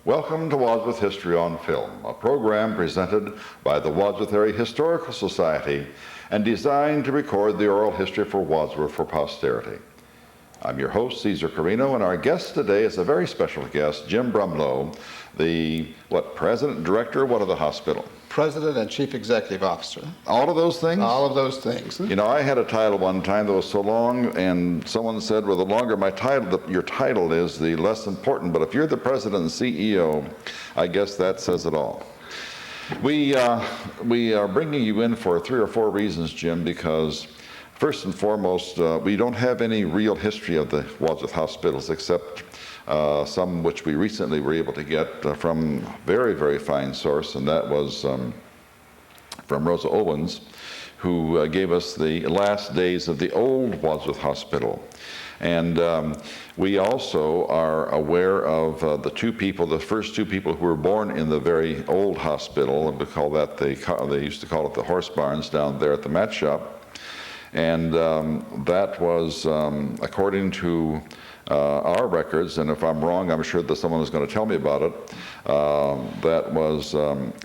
Welcome to Wadsworth History on Film, a program presented by the Wadsworth Area Historical Society and designed to record the oral history for Wadsworth for posterity. I'm your host, Cesar Carino, and our guest today is a very special guest, Jim Brumlow, the, president and director of the hospital? President and Chief Executive Officer. All of those things? All of those things. You know, I had a title one time that was so long, and someone said, well, the longer my title, your title is, the less important. But if you're the president and CEO, I guess that says it all. We are bringing you in for 3 or 4 reasons, Jim, because first and foremost, we don't have any real history of the Wadsworth hospitals except some which we recently were able to get from a very, very fine source, and that was from Rosa Owens, who gave us the last days of the old Wadsworth Hospital. And we also are aware of the first two people who were born in the very old hospital, and we call that they used to call it the horse barns down there at the mat shop. And that was, according to our records, and if I'm wrong, I'm sure that someone is going to tell me about it, that was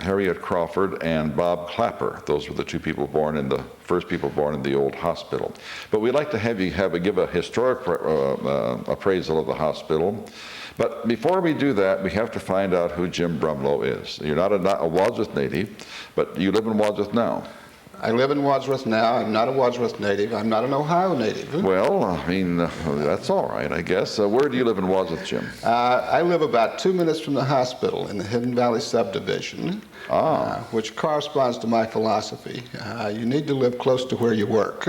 Harriet Crawford and Bob Clapper. Those were the two people born in the first people born in the old hospital. But we'd like to have you give a historic appraisal of the hospital. But before we do that, we have to find out who Jim Brumlow is. You're not a Wadsworth native, but you live in Wadsworth now. I live in Wadsworth now. I'm not a Wadsworth native. I'm not an Ohio native. Well, I mean, that's all right, I guess. Where do you live in Wadsworth, Jim? I live about 2 minutes from the hospital in the Hidden Valley subdivision, which corresponds to my philosophy. You need to live close to where you work.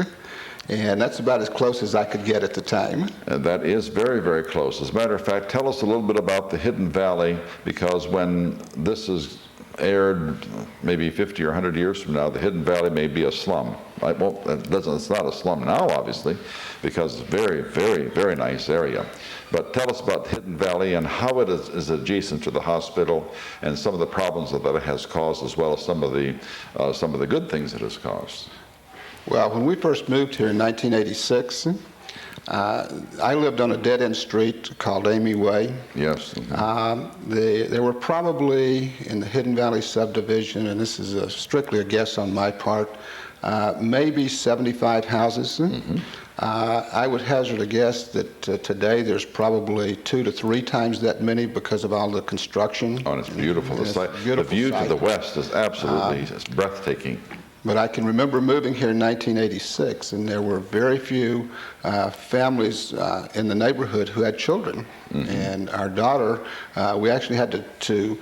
And that's about as close as I could get at the time. And that is very, very close. As a matter of fact, tell us a little bit about the Hidden Valley, because when this is aired maybe 50 or 100 years from now, the Hidden Valley may be a slum. It's not a slum now, obviously, because it's a very, very, very nice area. But tell us about the Hidden Valley and how it is adjacent to the hospital and some of the problems that it has caused, as well as some of the good things it has caused. Well, when we first moved here in 1986, I lived on a dead-end street called Amy Way. Yes. There were probably in the Hidden Valley subdivision, and this is strictly a guess on my part, maybe 75 houses. Mm-hmm. I would hazard a guess that today there's probably 2 to 3 times that many because of all the construction. Oh, and it's beautiful. The view to the west is absolutely it's breathtaking. But I can remember moving here in 1986, and there were very few families in the neighborhood who had children. Mm-hmm. And our daughter, we actually had to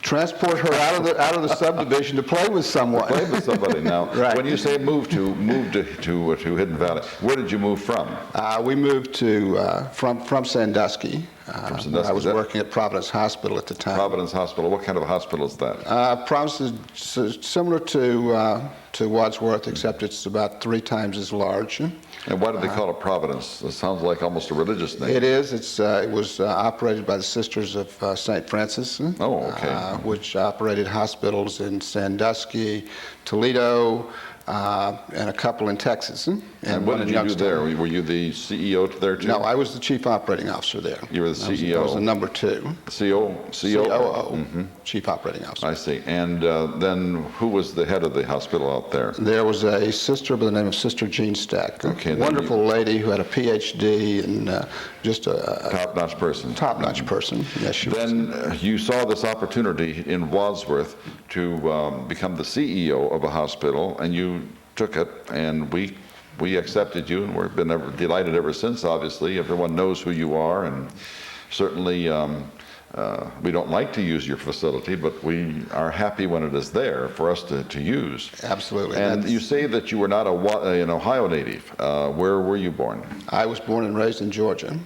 transport her out of the subdivision to play with someone. Play with somebody now. Right. When you say move to Hidden Valley, where did you move from? We moved from Sandusky. I was working at Providence Hospital at the time. Providence Hospital. What kind of a hospital is that? Providence is similar to Wadsworth, except it's about 3 times as large. And why do they call it Providence? It sounds like almost a religious name. It is. It was operated by the Sisters of St. Francis. Oh, okay. Which operated hospitals in Sandusky, Toledo, and a couple in Texas. And what did you do there? Were you the CEO there too? No, I was the Chief Operating Officer there. You were the CEO? I was the number 2. COO? Mm-hmm. Chief Operating Officer. I see. And then who was the head of the hospital out there? There was a sister by the name of Sister Jean Stack. Okay. Wonderful lady who had a PhD and just a top-notch person. Top-notch person, yes, she was. Then you saw this opportunity in Wadsworth to become the CEO of a hospital, and you took it, and we accepted you, and we've been delighted ever since, obviously. Everyone knows who you are, and certainly we don't like to use your facility, but we are happy when it is there for us to use. Absolutely. And you say that you were not an Ohio native. Where were you born? I was born and raised in Georgia.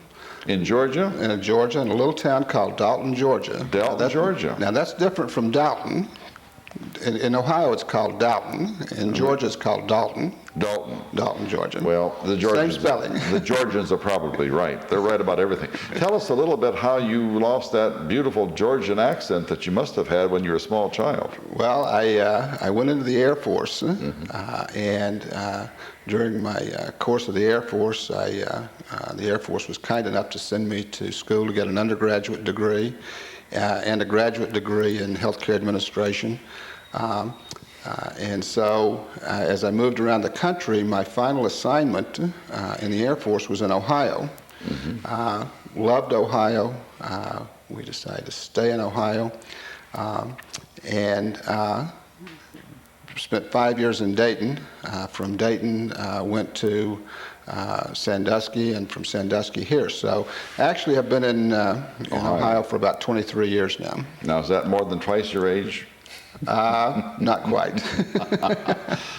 In Georgia? In Georgia, in a little town called Dalton, Georgia. Dalton, Georgia. Now that's different from Dalton. In Ohio, it's called Dalton. In Georgia, it's called Dalton. Dalton, Georgia. Well, the Georgians, same spelling. The Georgians are probably right. They're right about everything. Tell us a little bit how you lost that beautiful Georgian accent that you must have had when you were a small child. Well, I went into the Air Force, and during my course of the Air Force, the Air Force was kind enough to send me to school to get an undergraduate degree. and a graduate degree in healthcare administration. And so, as I moved around the country, my final assignment in the Air Force was in Ohio. Loved Ohio. We decided to stay in Ohio. And spent 5 years in Dayton. From Dayton, went to Sandusky, and from Sandusky here. So actually I've been in Ohio for about 23 years now. Now, is that more than twice your age? Not quite.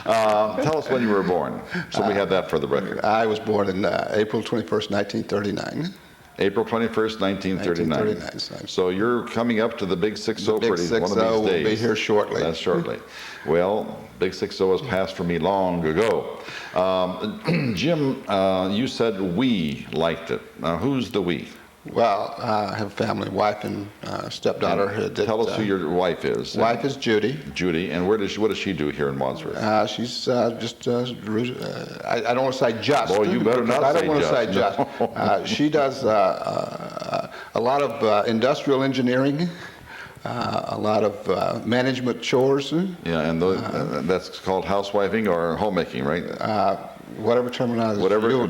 Tell us when you were born, so we have that for the record. I was born in April 21st, 1939. April 21st, 1939. 1939. So you're coming up to the Big 6-0 Big pretty one of 6-0 these days. will be here shortly. That's shortly. Well, Big 6-0 has passed for me long ago. Jim, you said we liked it. Now, who's the we? Well, I have a family, wife and stepdaughter. Tell us who your wife is. Wife is Judy. Judy, and what does she do here in Wadsworth? She's just, I don't want to say just. Boy, you better not I say don't want to say just. just. She does a lot of industrial engineering, a lot of management chores. Yeah, and that's called housewifing or homemaking, right? Whatever terminology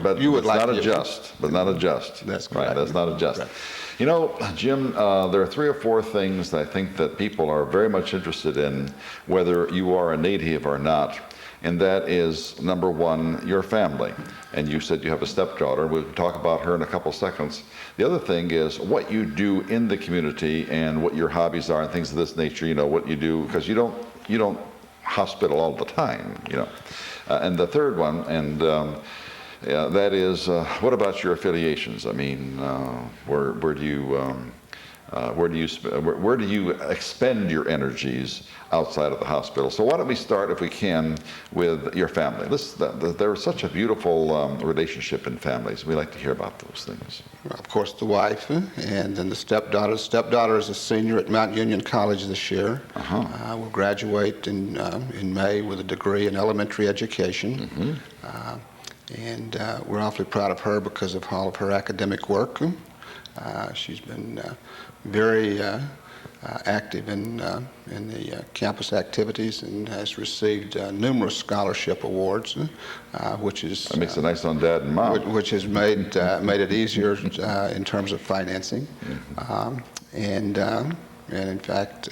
but you would it's like not to a just, but not a just. That's right. correct. That's not a just. Correct. You know, Jim, there are 3 or 4 things that I think that people are very much interested in, whether you are a native or not, and that is, number 1, your family. And you said you have a stepdaughter. We'll talk about her in a couple seconds. The other thing is what you do in the community and what your hobbies are and things of this nature. You know what you do, because you don't hospital all the time. You know. And the third one, and that is, what about your affiliations? I mean, where do you expend your energies outside of the hospital? So why don't we start, if we can, with your family? There's such a beautiful relationship in families. We like to hear about those things. Well, of course, the wife, and then the stepdaughter. Stepdaughter is a senior at Mount Union College this year. Will graduate in May with a degree in elementary education. And we're awfully proud of her because of all of her academic work. She's been very active in the campus activities and has received numerous scholarship awards, which is that makes it nice on Dad and Mom. which has made it easier in terms of financing, and in fact,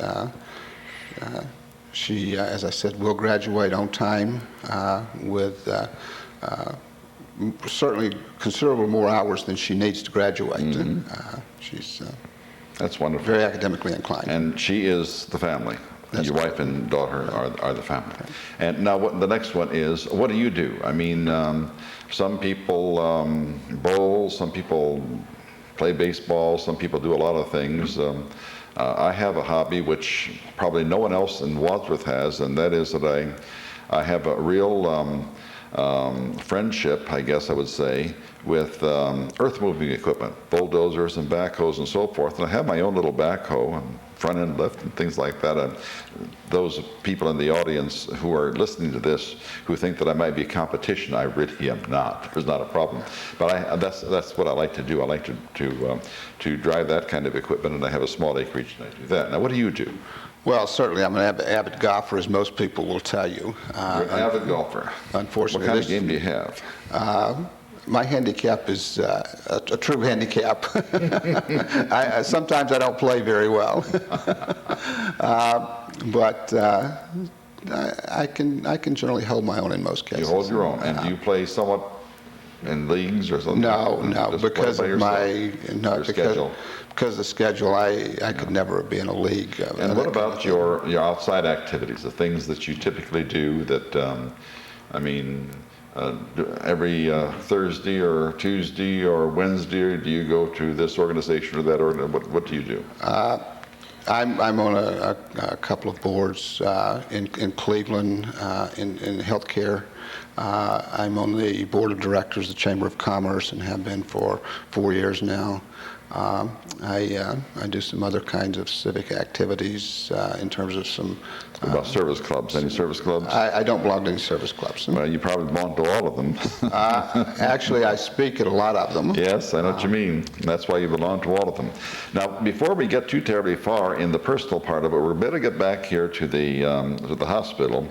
she, as I said, will graduate on time with certainly considerable more hours than she needs to graduate. She's That's wonderful. very academically inclined. And she is the family. That's Your wife and daughter are the family. And now the next one is, what do you do? I mean, some people bowl, some people play baseball, some people do a lot of things. I have a hobby which probably no one else in Wadsworth has, and that is that I have a real friendship, I guess I would say, with earth moving equipment, bulldozers and backhoes and so forth. And I have my own little backhoe and front end lift and things like that. And those people in the audience who are listening to this who think that I might be a competition, I really am not. There's not a problem. But that's what I like to do. I like to drive that kind of equipment, and I have a small acreage and I do that. Now, what do you do? Well, certainly, I'm an avid golfer, as most people will tell you. You're an avid golfer. Unfortunately, what kind of game do you have? My handicap is a true handicap. Sometimes I don't play very well, but I can generally hold my own in most cases. You hold your own, and do you play somewhat in leagues or something? No, Just because play of by my schedule. Because of the schedule, I could never be in a league. And what about your outside activities, the things that you typically do that, every Thursday or Tuesday or Wednesday, or do you go to this organization or that organization? What do you do? I'm on a couple of boards in Cleveland in healthcare I'm on the board of directors of the Chamber of Commerce and have been for 4 years now. I do some other kinds of civic activities in terms of some... What about service clubs? Any service clubs? I don't belong to any service clubs. Well, you probably belong to all of them. Actually, I speak at a lot of them. Yes, I know what you mean. That's why you belong to all of them. Now, before we get too terribly far in the personal part of it, we're better get back here to the hospital.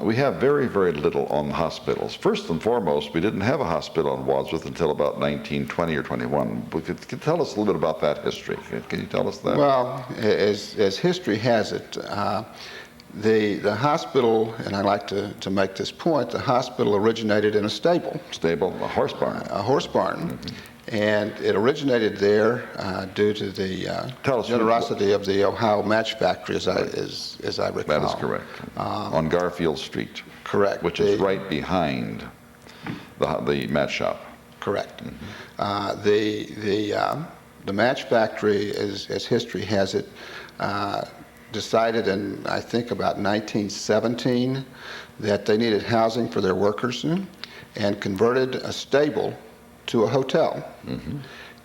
We have very, very little on hospitals. First and foremost, we didn't have a hospital in Wadsworth until about 1920 or 21. Could you tell us a little bit about that history? Can you tell us that? Well, as history has it, the hospital, and I like to make this point, the hospital originated in a stable. Stable, a horse barn. A horse barn. Mm-hmm. And it originated there due to the generosity of the Ohio Match Factory, as I recall. That is correct. On Garfield Street. Correct. Which is right behind the match shop. Correct. Mm-hmm. The Match Factory, as history has it, decided in, I think, about 1917 that they needed housing for their workers and converted a stable to a hotel. Mm-hmm.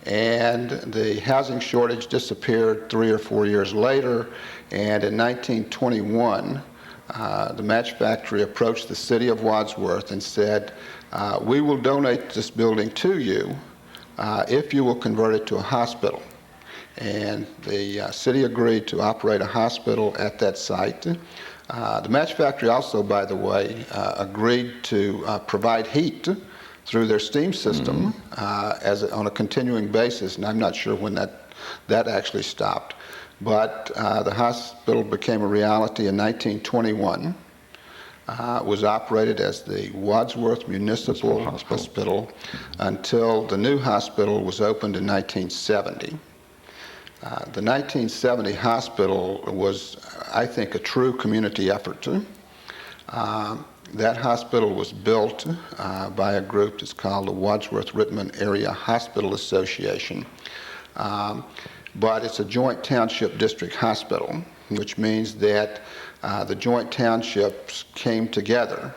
And the housing shortage disappeared 3 or 4 years later, and in 1921, the Match Factory approached the City of Wadsworth and said, we will donate this building to you if you will convert it to a hospital. And the city agreed to operate a hospital at that site. The Match Factory also, by the way, agreed to provide heat through their steam system on a continuing basis, and I'm not sure when that actually stopped. But the hospital became a reality in 1921. Was operated as the Wadsworth Municipal Hospital until the new hospital was opened in 1970. The 1970 hospital was, I think, a true community effort. That hospital was built by a group that's called the Wadsworth-Rittamn Area Hospital Association. But it's a joint township district hospital, which means that the joint townships came together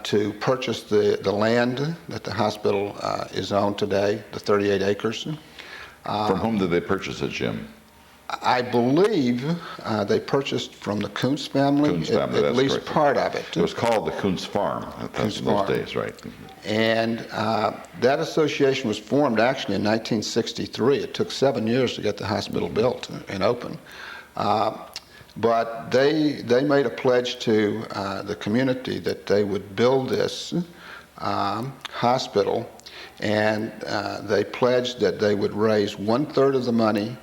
to purchase the land that the hospital is on today, the 38 acres. From whom did they purchase it, Jim? I believe they purchased from the Kuntz family, at least correct. Part of it. It was called the Kuntz Farm in those days, right? And that association was formed actually in 1963. It took 7 years to get the hospital built and open. But they made a pledge to the community that they would build this hospital, and they pledged that they would raise 1/3 of the money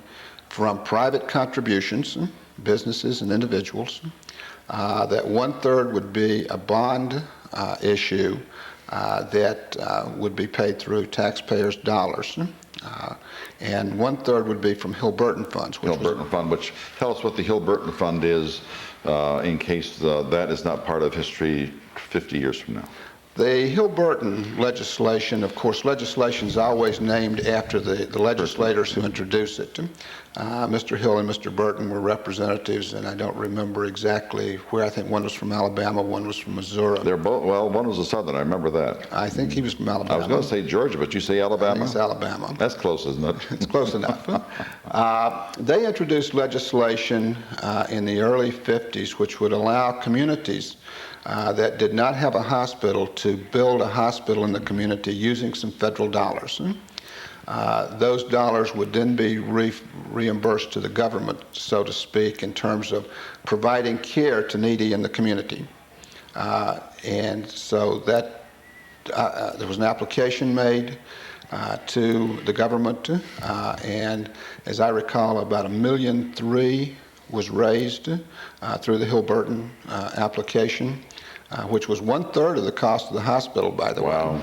from private contributions, businesses and individuals. That 1/3 would be a bond issue that would be paid through taxpayers' dollars. And 1/3 would be from Hill-Burton funds. Hill-Burton Fund, which tell us what the Hill-Burton Fund is in case that is not part of history 50 years from now. The Hill-Burton legislation, of course, legislation is always named after the legislators who introduced it. Mr. Hill and Mr. Burton were representatives, and I don't remember exactly where. I think one was from Alabama, one was from Missouri. They're both, well, one was a Southern, I remember that. I think he was from Alabama. I was going to say Georgia, but you say Alabama? I think it's Alabama. That's close, isn't it? It's close enough. They introduced legislation in the early 50s which would allow communities that did not have a hospital to build a hospital in the community using some federal dollars. Those dollars would then be reimbursed to the government, so to speak, in terms of providing care to needy in the community. And so that there was an application made to the government, and as I recall, about $1.3 million was raised through the Hill-Burton application, which was 1/3 of the cost of the hospital, by the way. Wow.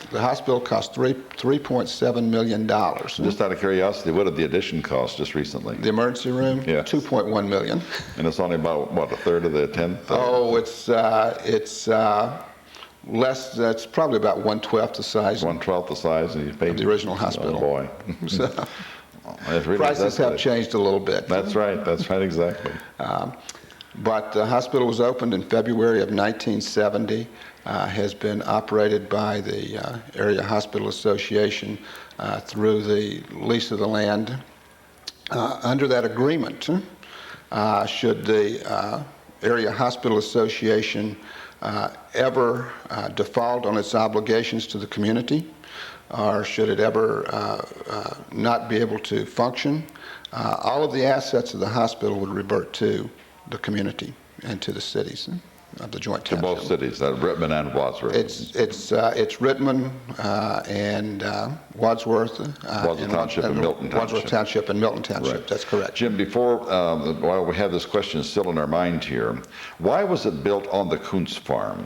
The hospital cost $3.7 million. Just out of curiosity, what did the addition cost just recently? The emergency room? Yeah. $2.1 million. And it's only about, what, 1/3 of the 10th? Oh, it's less, that's probably about 1/12 the size. 1/12 the size, and you paid the original hospital. Oh, boy. So, really, prices have changed a little bit. That's right, exactly. But the hospital was opened in February of 1970, has been operated by the Area Hospital Association through the lease of the land. Under that agreement, should the Area Hospital Association ever default on its obligations to the community, or should it ever not be able to function, all of the assets of the hospital would revert to the community and to the cities of the joint township. To both cities, Rittamn and Wadsworth. It's Rittamn and Wadsworth. Wadsworth Township and Milton Township. Wadsworth Township and Milton Township, Right. That's correct. Jim, before, while we have this question still in our mind here, why was it built on the Kuntz farm?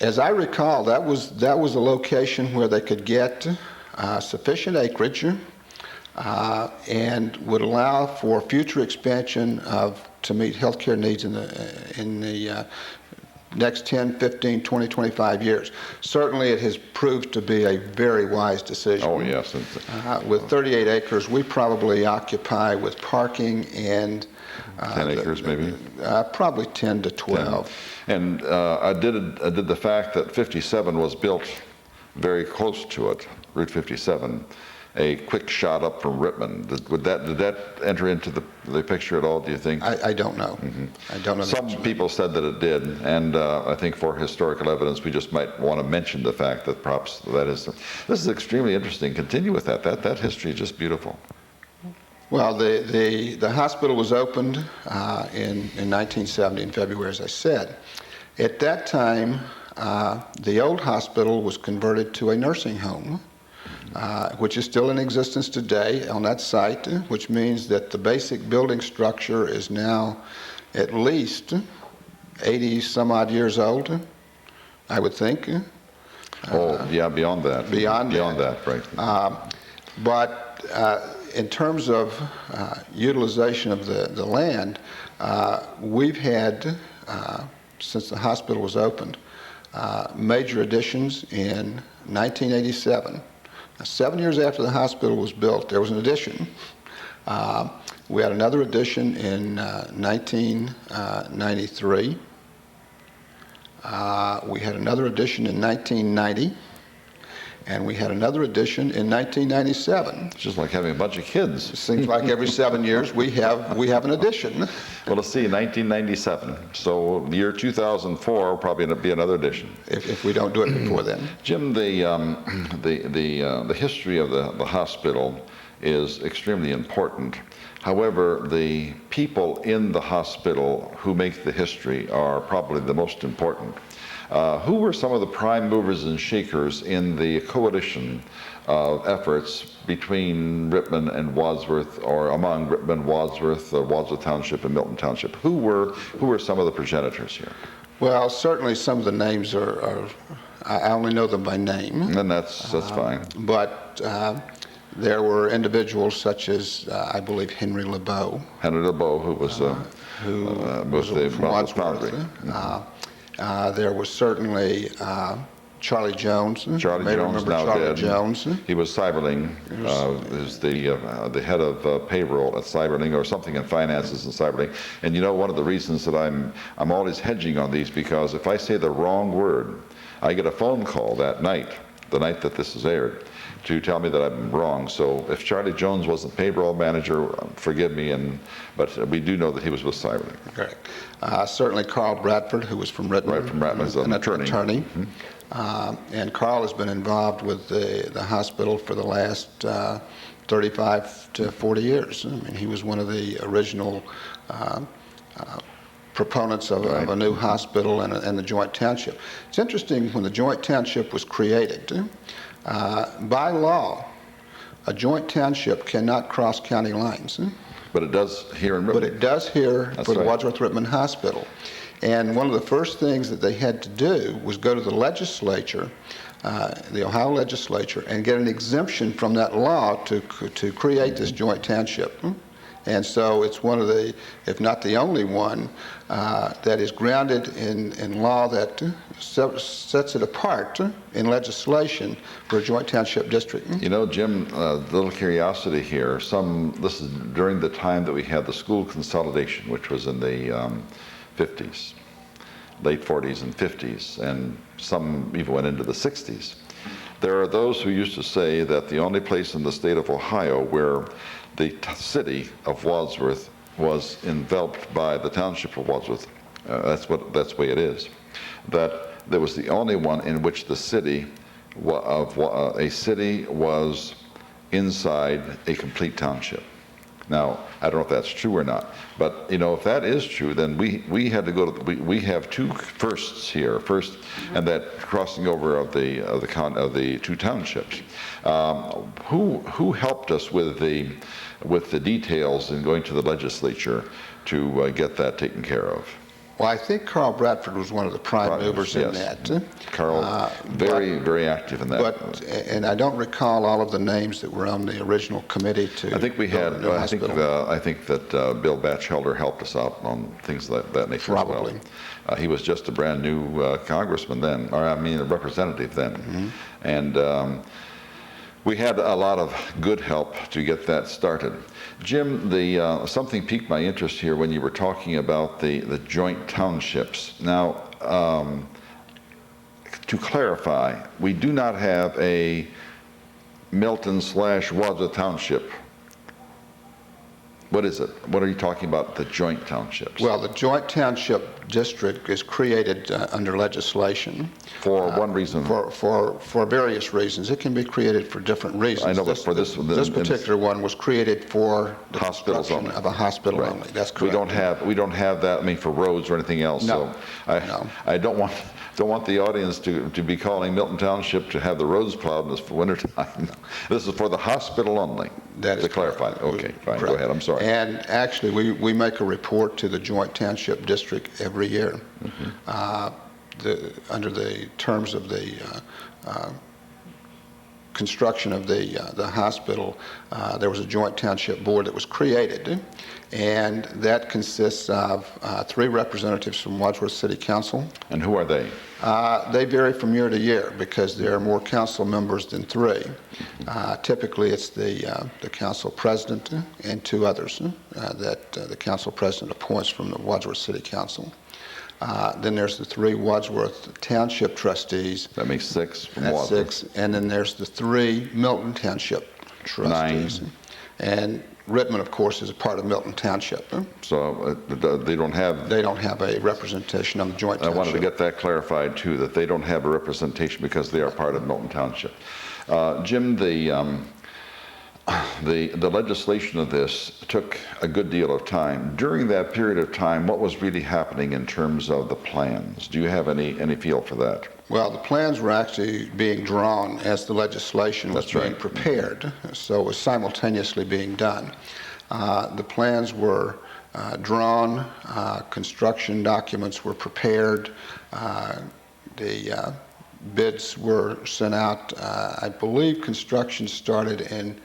As I recall, that was a location where they could get sufficient acreage and would allow for future expansion to meet healthcare needs in the next 10, 15, 20, 25 years. Certainly it has proved to be a very wise decision. Oh, yes. With 38 acres, we probably occupy with parking and 10 acres maybe? Probably 10 to 12. 10. And I did the fact that 57 was built very close to it, Route 57, a quick shot up from Rittamn. Did that enter into the picture at all, do you think? I don't know. I don't know. Some people said that it did, and I think for historical evidence, we just might want to mention the fact that perhaps that is. This is extremely interesting. Continue with that. That history is just beautiful. Well, the hospital was opened in 1970 in February, as I said. At that time, the old hospital was converted to a nursing home, which is still in existence today on that site, which means that the basic building structure is now at least 80 some odd years old, I would think. Oh, yeah, beyond that. Beyond that, right. But in terms of utilization of the land, we've had, since the hospital was opened, major additions in 1987. 7 years after the hospital was built, there was an addition. We had another addition in 1993. We had another addition in 1990. And we had another addition in 1997. It's just like having a bunch of kids. It seems like every 7 years we have an addition. Well, let's see, 1997. So the year 2004 will probably be another addition. If we don't do it before then. Jim, the history of the hospital is extremely important. However, the people in the hospital who make the history are probably the most important. Who were some of the prime movers and shakers in the coalition of efforts between Rittamn and Wadsworth, or among Rittamn, Wadsworth, Wadsworth Township, and Milton Township? Who were some of the progenitors here? Well, certainly some of the names are I only know them by name. And that's fine. But there were individuals such as, I believe, Henry LeBeau. Henry LeBeau, who was the Wadsworth. There was certainly Charlie Jones. Charlie Jones, now Charlie dead. Jones. He was Cyberling, is the head of payroll at Cyberling, or something in finances in Cyberling. And you know, one of the reasons that I'm always hedging on these, because if I say the wrong word, I get a phone call that night, the night that this is aired, to tell me that I'm wrong. So if Charlie Jones wasn't payroll manager, forgive me, but we do know that he was with Cyberling. Correct. Certainly Carl Bradford, who was from Rittamn. Right, from Rittamn, as an attorney. Mm-hmm. And Carl has been involved with the hospital for the last 35 to 40 years. I mean, he was one of the original proponents of a new hospital and the joint township. It's interesting, when the joint township was created, by law, a joint township cannot cross county lines. But it does here in Rittamn. But it does here for the Wadsworth-Rittamn Hospital. And one of the first things that they had to do was go to the legislature, the Ohio legislature, and get an exemption from that law to create this joint township. And so it's one of the, if not the only one, that is grounded in law that sets it apart in legislation for a joint township district. You know, Jim, a little curiosity here. This is during the time that we had the school consolidation, which was in the 50s, late 40s and 50s, and some even went into the 60s. There are those who used to say that the only place in the state of Ohio where the city of Wadsworth was enveloped by the township of Wadsworth, that's the way it is, that there was the only one in which the city a city was inside a complete township. Now, I don't know if that's true or not, but you know, if that is true, then we had to go to we have two firsts here. First, and that crossing over of the two townships. Who helped us with the details in going to the legislature to get that taken care of? Well, I think Carl Bradford was one of the prime movers in that. Carl, very active in that. And I don't recall all of the names that were on the original committee to. I think we had. I think that Bill Batchelder helped us out on things like that nature. Probably. As well. He was just a brand new congressman then, or I mean a representative then, and we had a lot of good help to get that started. Jim, something piqued my interest here when you were talking about the joint townships. Now, to clarify, we do not have a Milton/Wadsworth Township. What is it? What are you talking about, the joint townships? Well, the joint township district is created under legislation. For one reason? For various reasons. It can be created for different reasons. I know, but for this particular one was created for the hospitals construction only. Of a hospital Right. only. That's correct. We don't have that, I mean, for roads or anything else. No. So No. I don't want the audience to be calling Milton Township to have the roads plowed in this winter time. This is for the hospital only. That is to clarify. correct. Okay, fine. Correct. Go ahead. I'm sorry. And actually, we make a report to the joint township district every year. Under the terms of the construction of the hospital, there was a joint township board that was created, and that consists of 3 representatives from Wadsworth City Council. And who are they? They vary from year to year because there are more council members than 3. Typically, it's the council president and 2 others that the council president appoints from the Wadsworth City Council. Then there's the 3 Wadsworth Township trustees. That makes 6 from That's Wadsworth. 6. And then there's the 3 Milton Township trustees. 9. And Rittamn, of course, is a part of Milton Township. So they don't have... They don't have a representation on the joint township. I wanted to get that clarified, too, that they don't have a representation because they are part of Milton Township. Jim, the legislation of this took a good deal of time. During that period of time, what was really happening in terms of the plans? Do you have any feel for that? Well, the plans were actually being drawn as the legislation was being prepared, so it was simultaneously being done. The plans were drawn, construction documents were prepared, the bids were sent out. I believe construction started in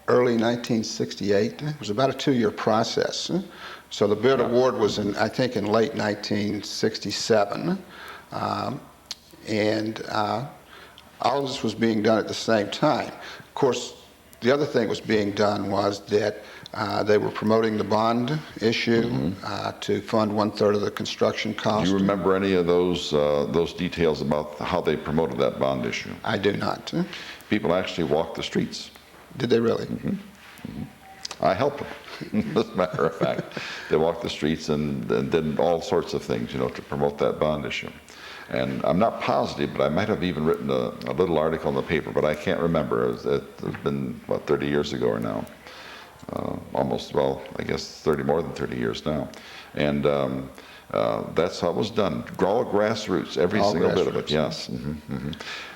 early 1968. It was about a 2-year process. So the bid award was I think in late 1967. And all of this was being done at the same time. Of course, the other thing that was being done was that they were promoting the bond issue to fund 1/3 of the construction cost. Do you remember any of those details about how they promoted that bond issue? I do not. People actually walked the streets. Did they really? I helped them, as a matter of fact. They walked the streets and did all sorts of things, to promote that bond issue. And I'm not positive, but I might have even written a little article in the paper, but I can't remember. It's been, 30 years ago or now. Almost, I guess more than 30 years now. And that's how it was done. All grassroots, every single bit of it, yes.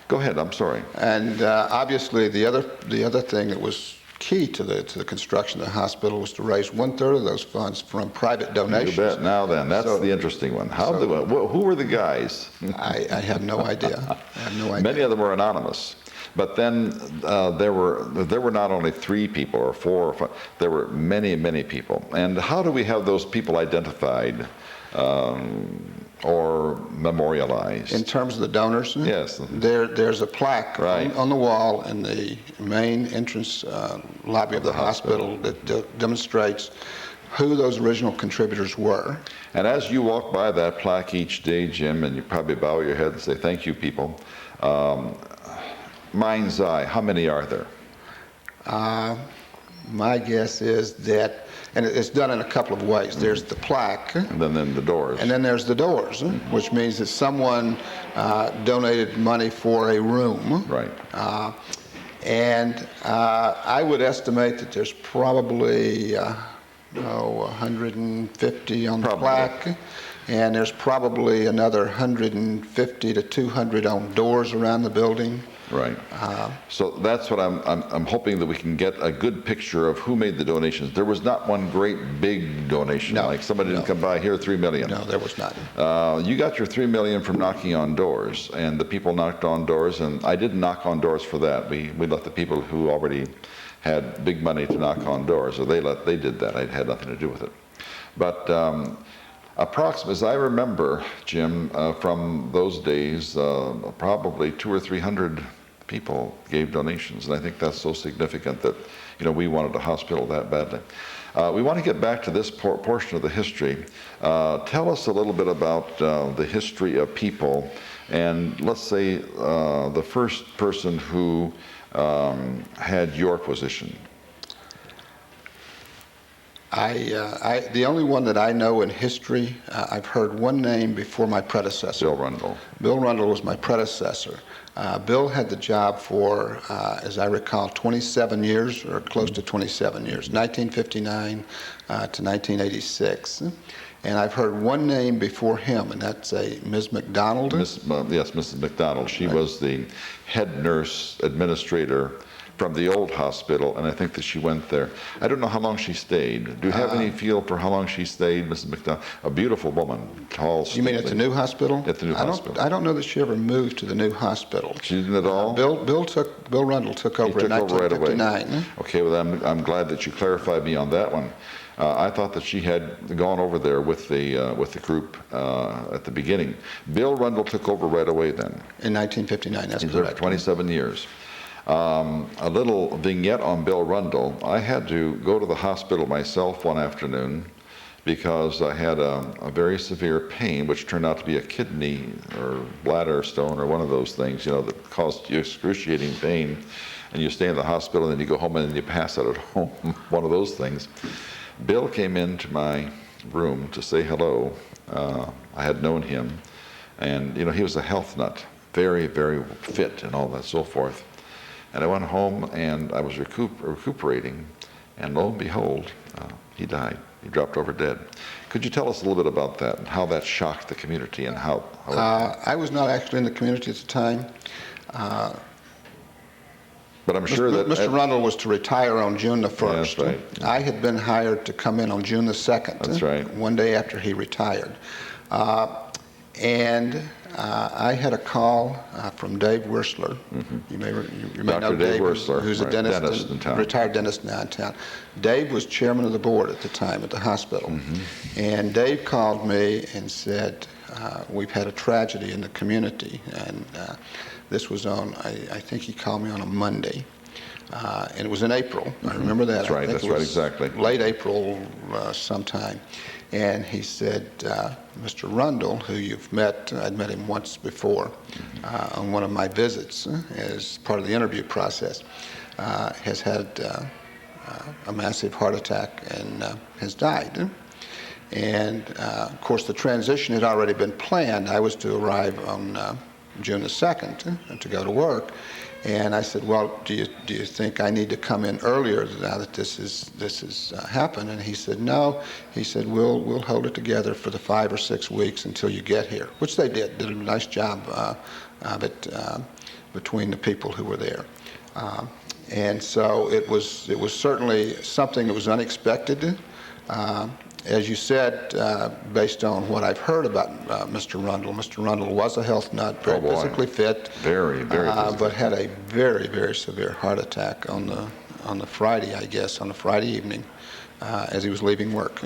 Go ahead, I'm sorry. And obviously the other thing that was key to the construction of the hospital was to raise 1/3 of those funds from private donations. You bet. Now then, that's the interesting one. Who were the guys? I have no idea. I have no idea. Many of them were anonymous. But then there were not only 3 people or 4 or 5, there were many, many people. And how do we have those people identified or memorialized? In terms of the donors? Yes. There's a plaque Right. on the wall in the main entrance lobby of the hospital that demonstrates who those original contributors were. And as you walk by that plaque each day, Jim, and you probably bow your head and say, thank you, people, mind's eye, how many are there? My guess is that, and it's done in a couple of ways. There's the plaque, And then the doors. and then there's the doors, which means that someone donated money for a room. Right. And I would estimate that there's probably 150 on the Probably. plaque, and there's probably another 150 to 200 on doors around the building. Right. So that's what I'm hoping that we can get a good picture of who made the donations. There was not one great big donation, No, like somebody didn't no. come by, here, 3 million. No, there was not. You got your 3 million from knocking on doors, and the people knocked on doors, and I didn't knock on doors for that. We let the people who already had big money to knock on doors, or they did that. I had nothing to do with it. But approximately, as I remember, Jim, from those days, probably 200 or 300 people gave donations, and I think that's so significant that, we wanted a hospital that badly. We want to get back to this portion of the history. Tell us a little bit about the history of people, and let's say the first person who had your position. The only one that I know in history, I've heard one name before my predecessor. Bill Rundle. Bill Rundle was my predecessor. Bill had the job for, as I recall, 27 years, or close to 27 years, 1959 to 1986. And I've heard one name before him, and that's Ms. McDonald. Yes, Mrs. McDonald. She was the head nurse administrator from the old hospital, and I think that she went there. I don't know how long she stayed. Do you have any feel for how long she stayed, Mrs. McDonald? A beautiful woman, tall. You mean at the new hospital? At the new hospital. I don't know that she ever moved to the new hospital. She didn't at all? Bill Rundle took over in 1959. Okay, well, I'm glad that you clarified me on that one. I thought that she had gone over there with the group at the beginning. Bill Rundle took over right away then. In 1959, that's He was there for correct. 27 years. A little vignette on Bill Rundle. I had to go to the hospital myself one afternoon because I had a very severe pain, which turned out to be a kidney or bladder stone or one of those things, that caused you excruciating pain. And you stay in the hospital and then you go home and then you pass out at home, one of those things. Bill came into my room to say hello. I had known him, and he was a health nut, very, very fit and all that, so forth. And I went home and I was recuperating, and lo and behold, he died. He dropped over dead. Could you tell us a little bit about that and how that shocked the community and how I was not actually in the community at the time. But I'm sure that Mr. Rundle was to retire on June the 1st. That's right. I had been hired to come in on June the 2nd. That's right. One day after he retired. And I had a call from Dave Wersler. You may know Dr. Dave Wersler, who's a right, dentist, dentist in town. retired dentist now in town. Dave was chairman of the board at the time at the hospital. And Dave called me and said, we've had a tragedy in the community. And this was on, I think he called me on a Monday. And it was in April. I remember that. That's right, I think that's it right, was exactly. Late April sometime. And he said, Mr. Rundle, who you've met, I'd met him once before on one of my visits as part of the interview process, has had a massive heart attack and has died. And of course, the transition had already been planned. I was to arrive on June the 2nd to go to work. And I said, well, do you think I need to come in earlier now that this has happened? And he said, no. He said, we'll hold it together for the 5 or 6 weeks until you get here, which they did a nice job of it between the people who were there. And so it was certainly something that was unexpected. As you said, based on what I've heard about Mr. Rundle was a health nut, very physically fit, very but had a very, very severe heart attack on the Friday, I guess, on the Friday evening as he was leaving work.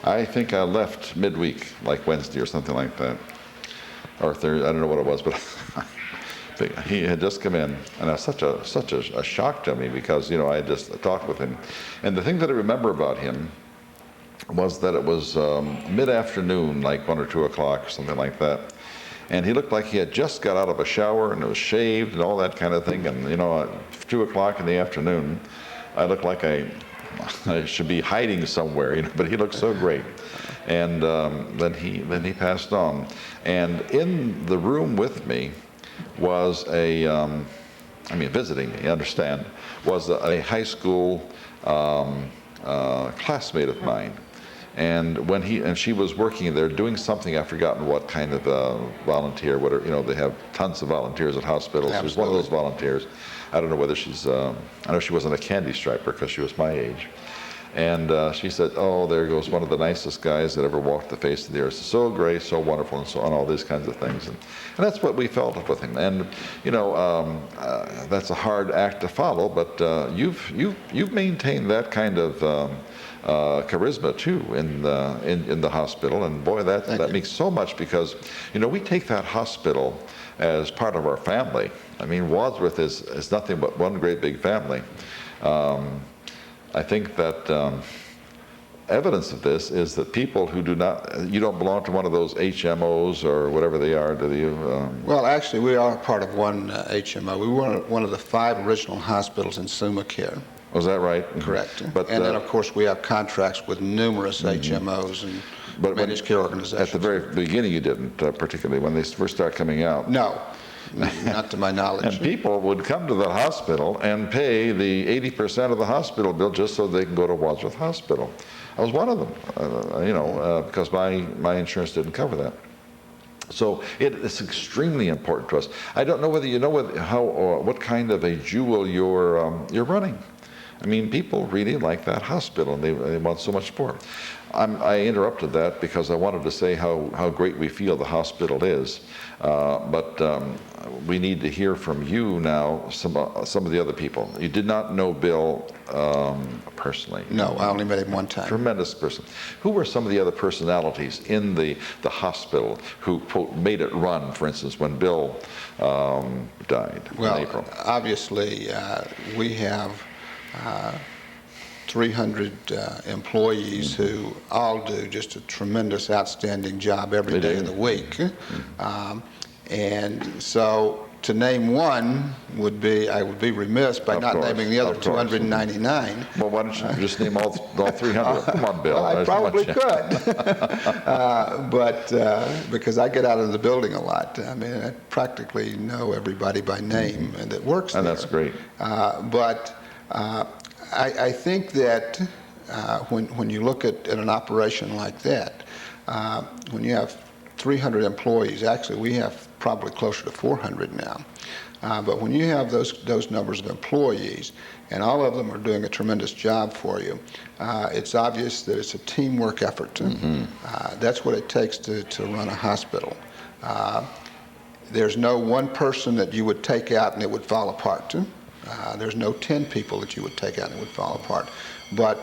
I think I left midweek, like Wednesday or something like that, or Thursday. I don't know what it was, but he had just come in, and it was such a shock to me because I had just talked with him, and the thing that I remember about him was that it was mid-afternoon, like 1 or 2 o'clock or something like that, and he looked like he had just got out of a shower and was shaved and all that kind of thing, and at 2 o'clock in the afternoon, I looked like I should be hiding somewhere, but he looked so great. And then he passed on. And in the room with me was visiting me, you understand, was a high school classmate of mine. And she was working there doing something, I've forgotten what kind of volunteer, whatever, they have tons of volunteers at hospitals. She was one of those volunteers. I don't know whether she's, I know she wasn't a candy striper because she was my age. And she said, oh, there goes one of the nicest guys that ever walked the face of the earth. So great, so wonderful, and so on, all these kinds of things. And that's what we felt with him. And, that's a hard act to follow, but you've maintained that kind of charisma too in the hospital, and boy, that means so much because we take that hospital as part of our family. I mean, Wadsworth is nothing but one great big family. I think that evidence of this is that people who you don't belong to one of those HMOs or whatever they are, do you? Well, actually, we are part of one HMO. We were one of the 5 original hospitals in Summa Care. Was that right? Correct. And then, of course, we have contracts with numerous HMOs and managed care organizations. At the very beginning, you didn't, particularly when they first start coming out. No, not to my knowledge. And people would come to the hospital and pay the 80% of the hospital bill just so they can go to Wadsworth Hospital. I was one of them, because my insurance didn't cover that. So it's extremely important to us. I don't know whether you know what kind of a jewel you're running. I mean, people really like that hospital, and they want so much more. I interrupted that because I wanted to say how great we feel the hospital is, but we need to hear from you now, some of the other people. You did not know Bill personally. No, I only met him one time. Tremendous person. Who were some of the other personalities in the hospital who, quote, made it run, for instance, when Bill died in April? Well, obviously, we have 300 employees who all do just a tremendous, outstanding job every day of the week. And so to name one I would be remiss by not naming the other 299. Well, why don't you just name all 300? Come on, Bill. Well, I probably could. But because I get out of the building a lot, I mean, I practically know everybody by name and that works there. And that's great. But I think that when you look at an operation like that, when you have 300 employees, actually we have probably closer to 400 now, but when you have those numbers of employees and all of them are doing a tremendous job for you, it's obvious that it's a teamwork effort. That's what it takes to run a hospital. There's no one person that you would take out and it would fall apart. There's no 10 people that you would take out and it would fall apart. But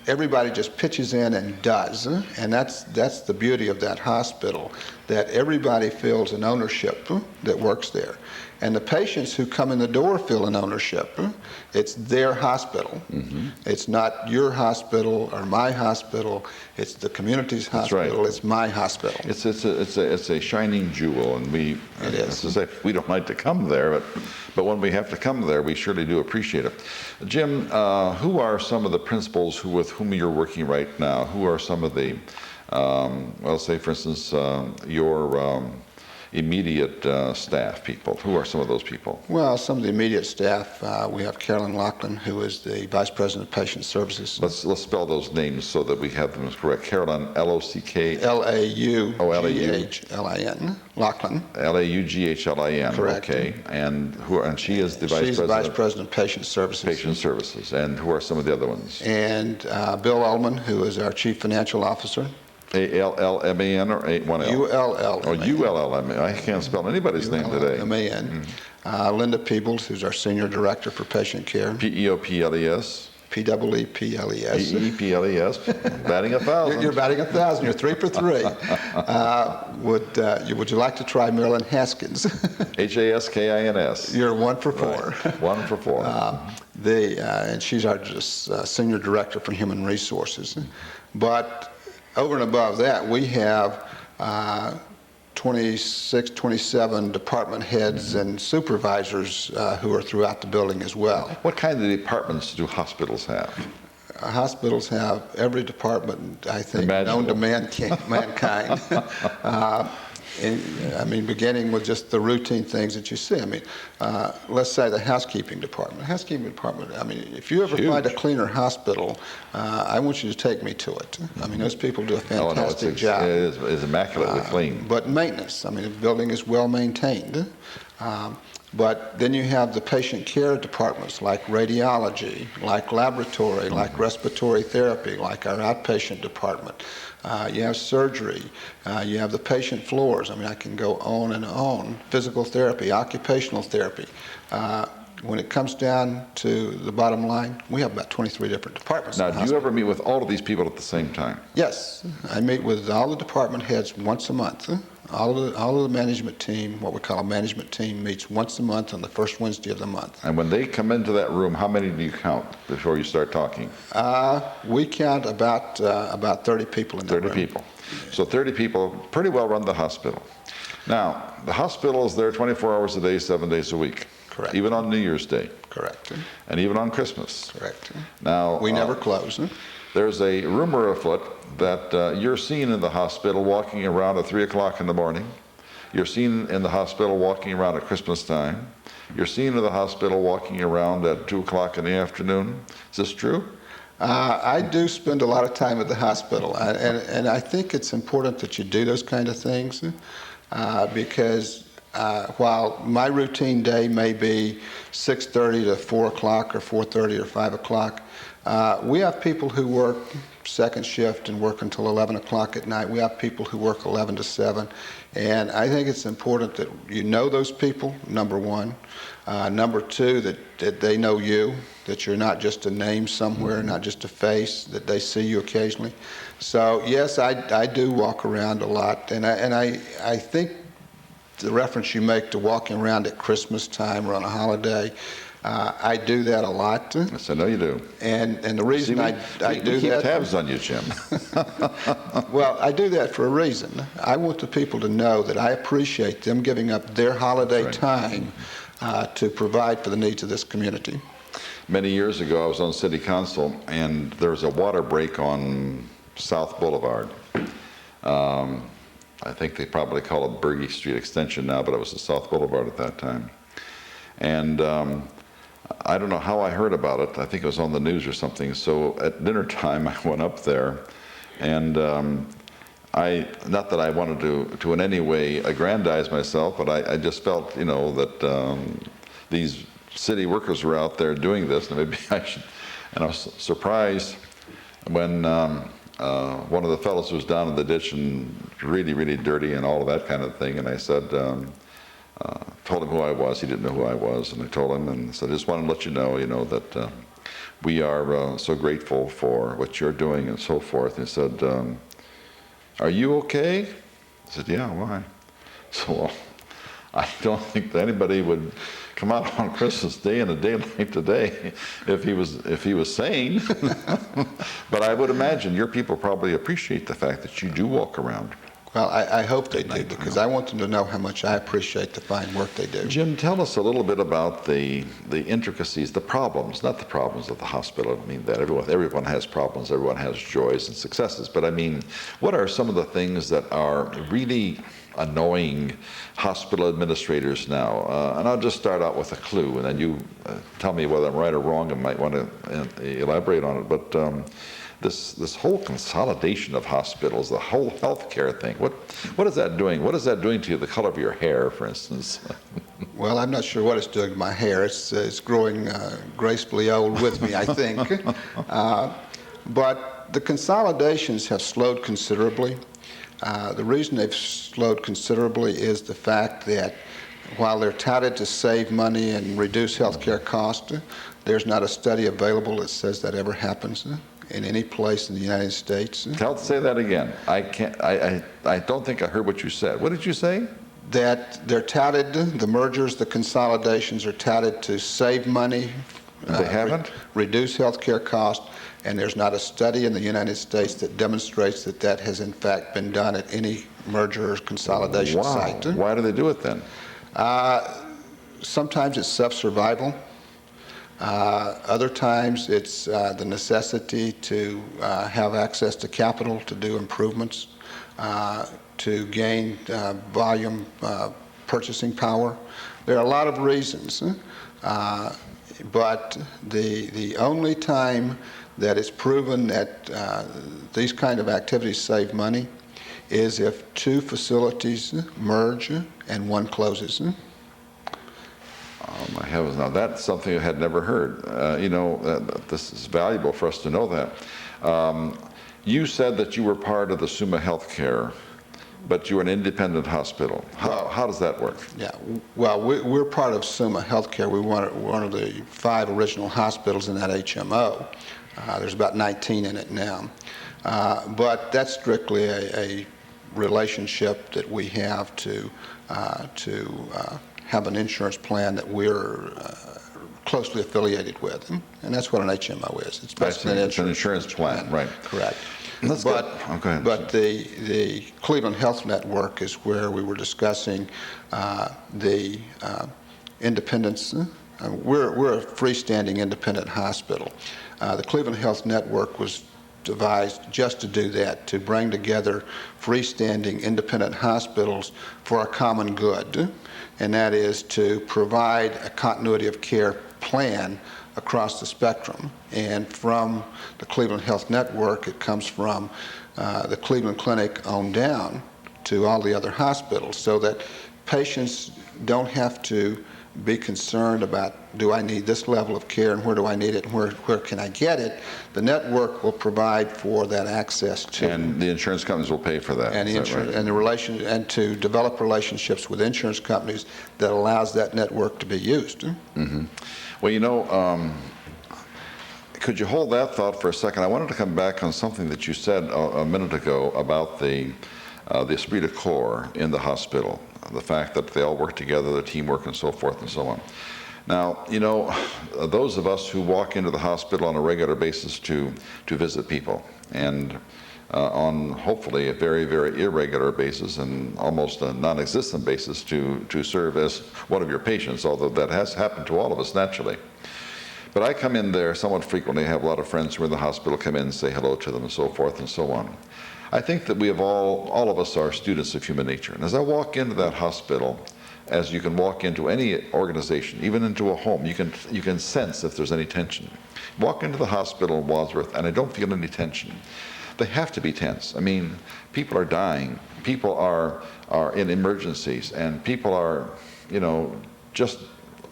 everybody just pitches in and does, and that's the beauty of that hospital, that everybody feels an ownership that works there. And the patients who come in the door feel an ownership. It's their hospital. It's not your hospital or my hospital. It's the community's hospital. Right. It's my hospital. It's a shining jewel, and it is. To say, we don't like to come there, but when we have to come there, we surely do appreciate it. Jim, who are some of the principals with whom you're working right now? Who are some of the, well, say for instance, immediate staff people? Who are some of those people? Well, some of the immediate staff, we have Carolyn Laughlin, who is the Vice President of Patient Services. Let's spell those names so that we have them correct. Carolyn, L-O-C-K. L-A-U-G-H-L-I-N. Laughlin. L-A-U-G-H-L-I-N. Correct. Okay. And she is the Vice She's President? the Vice President of Patient Services. Patient Services. And who are some of the other ones? And Bill Ullman, who is our Chief Financial Officer. A-L-L-M-A-N or one L? U-L-L. Oh, U-L-L-M-A-N. I can't spell anybody's name today. U-L-L-M-A-N. Linda Peebles, who's our Senior Director for Patient Care. P-E-O-P-L-E-S. P-E-E-P-L-E-S. P-E-P-L-E-S. Batting 1,000. You're batting 1,000. You're 3 for 3. Would you like to try Marilyn Haskins? H-A-S-K-I-N-S. You're 1 for 4. Right. 1 for 4. And she's our Senior Director for Human Resources. But over and above that, we have 26, 27 department heads and supervisors who are throughout the building as well. What kind of departments do hospitals have? Hospitals have every department, I think, known to mankind. Beginning with just the routine things that you see. Let's say the housekeeping department. If you ever find a cleaner hospital, I want you to take me to it. Those people do a fantastic job. It is immaculately clean. But maintenance, the building is well maintained. But then you have the patient care departments like radiology, like laboratory, like respiratory therapy, like our outpatient department. You have surgery. You have the patient floors. I can go on and on. Physical therapy, occupational therapy. When it comes down to the bottom line, we have about 23 different departments. Now, do you ever meet with all of these people at the same time? Yes. I meet with all the department heads once a month. All of the management team, what we call a management team, meets once a month on the first Wednesday of the month. And when they come into that room, how many do you count before you start talking? We count about 30 people in that room. 30 people. So 30 people pretty well run the hospital. Now, the hospital is there 24 hours a day, 7 days a week. Correct. Even on New Year's Day. Correct. And even on Christmas. Correct. Now, we never close. There's a rumor afoot that you're seen in the hospital walking around at 3 o'clock in the morning. You're seen in the hospital walking around at Christmas time. You're seen in the hospital walking around at 2 o'clock in the afternoon. Is this true? I do spend a lot of time at the hospital, and I think it's important that you do those kind of things because while my routine day may be 6:30 to 4 o'clock or 4:30 or 5 o'clock, we have people who work second shift and work until 11 o'clock at night. We have people who work 11 to 7. And I think it's important that you know those people, number one. Number two, that they know you, that you're not just a name somewhere, not just a face, that they see you occasionally. So, yes, I do walk around a lot. And I think the reference you make to walking around at Christmas time or on a holiday, I do that a lot. Yes, I know you do. And the reason I do keep that... tabs on you, Jim. Well, I do that for a reason. I want the people to know that I appreciate them giving up their holiday time to provide for the needs of this community. Many years ago, I was on City Council, and there was a water break on South Boulevard. I think they probably call it Berge Street Extension now, but it was the South Boulevard at that time. And I don't know how I heard about it. I think it was on the news or something. So at dinner time, I went up there, and not that I wanted to in any way aggrandize myself, but I just felt, that these city workers were out there doing this, and maybe I should. And I was surprised when one of the fellows was down in the ditch and really, really dirty and all of that kind of thing. And I said, told him who I was. He didn't know who I was. And I told him and said, I just wanted to let you know, that we are so grateful for what you're doing and so forth. And he said, are you okay? I said, yeah, why? So, well, I don't think that anybody would come out on Christmas Day and a day like today if he was sane. But I would imagine your people probably appreciate the fact that you do walk around. Well, I hope they do, because I want them to know how much I appreciate the fine work they do. Jim, tell us a little bit about the intricacies, the problems, not the problems of the hospital. I mean that everyone has problems, everyone has joys and successes, but I mean, what are some of the things that are really annoying hospital administrators now? And I'll just start out with a clue, and then you tell me whether I'm right or wrong and might want to elaborate on it. But this whole consolidation of hospitals, the whole healthcare thing, what is that doing? What is that doing to the color of your hair, for instance? Well, I'm not sure what it's doing to my hair. It's growing gracefully old with me, I think. But the consolidations have slowed considerably. The reason they've slowed considerably is the fact that while they're touted to save money and reduce healthcare costs, there's not a study available that says that ever happens in any place in the United States. Say that again. I don't think I heard what you said. What did you say? That they're touted, the mergers, the consolidations are touted to save money. They haven't? Reduce healthcare costs, and there's not a study in the United States that demonstrates that that has in fact been done at any merger or consolidation site. Why do they do it then? Sometimes it's self-survival. Other times it's the necessity to have access to capital to do improvements, to gain volume purchasing power. There are a lot of reasons, but the only time that it's proven that these kind of activities save money is if two facilities merge and one closes. Oh, my heavens, now that's something I had never heard. This is valuable for us to know that. You said that you were part of the Summa Healthcare, but you're an independent hospital. How does that work? Yeah, well, we're part of Summa Healthcare. We're one of the 5 original hospitals in that HMO. There's about 19 in it now. But that's strictly a relationship that we have to have an insurance plan that we're closely affiliated with, and that's what an HMO is. It's an insurance plan, right? Correct. Go ahead. But the Cleveland Health Network is where we were discussing the independence. We're a freestanding independent hospital. The Cleveland Health Network was devised just to do that, to bring together freestanding independent hospitals for a common good, and that is to provide a continuity of care plan across the spectrum. And from the Cleveland Health Network, it comes from the Cleveland Clinic on down to all the other hospitals, so that patients don't have to be concerned about, do I need this level of care and where do I need it and where can I get it? The network will provide for that access to. And the insurance companies will pay for that. And and to develop relationships with insurance companies that allows that network to be used. Mm-hmm. Well, could you hold that thought for a second? I wanted to come back on something that you said a minute ago about the esprit de corps in the hospital, the fact that they all work together, the teamwork and so forth and so on. Now, those of us who walk into the hospital on a regular basis to visit people, and on hopefully a very, very irregular basis and almost a non-existent basis to serve as one of your patients, although that has happened to all of us naturally. But I come in there somewhat frequently. I have a lot of friends who are in the hospital, come in and say hello to them and so forth and so on. I think that we have all of us are students of human nature. And as I walk into that hospital, as you can walk into any organization, even into a home, you can sense if there's any tension. Walk into the hospital in Wadsworth, and I don't feel any tension. They have to be tense. I mean, people are dying, people are in emergencies, and people are,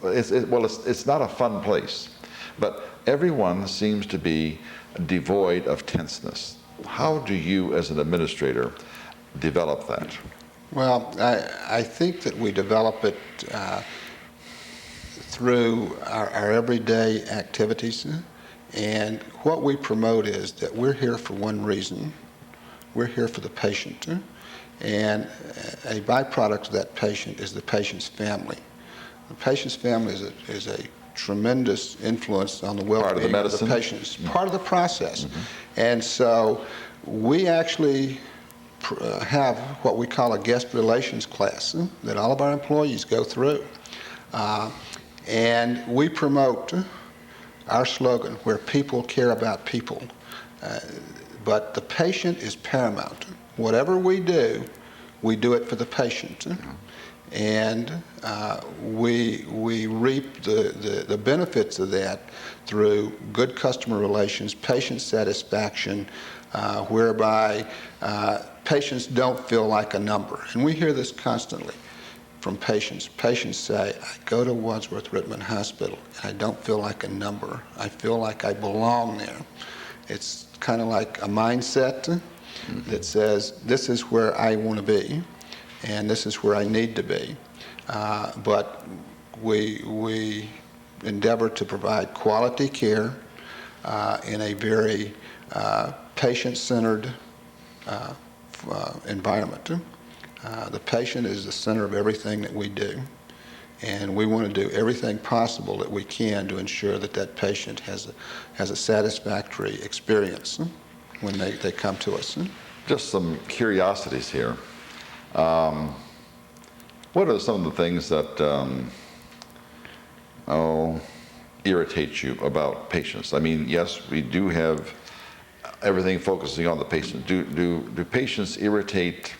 it's not a fun place. But everyone seems to be devoid of tenseness. How do you, as an administrator, develop that? Well, I think that we develop it through our everyday activities. And what we promote is that we're here for one reason. We're here for the patient. And a byproduct of that patient is the patient's family. The patient's family is a tremendous influence on the well-being of the patient. It's part of the process. Mm-hmm. And so we actually have what we call a guest relations class that all of our employees go through. And we promote our slogan, where people care about people. But the patient is paramount. Whatever we do it for the patient. And we reap the benefits of that through good customer relations, patient satisfaction, whereby patients don't feel like a number. And we hear this constantly from patients. Patients say, I go to Wadsworth-Rittamn Hospital and I don't feel like a number. I feel like I belong there. It's kind of like a mindset that says, this is where I want to be and this is where I need to be. But we endeavor to provide quality care in a very patient-centered environment. The patient is the center of everything that we do, and we want to do everything possible that we can to ensure that that patient has a satisfactory experience when they come to us. Just some curiosities here. What are some of the things that irritate you about patients? I mean, yes, we do have everything focusing on the patient. Do patients irritate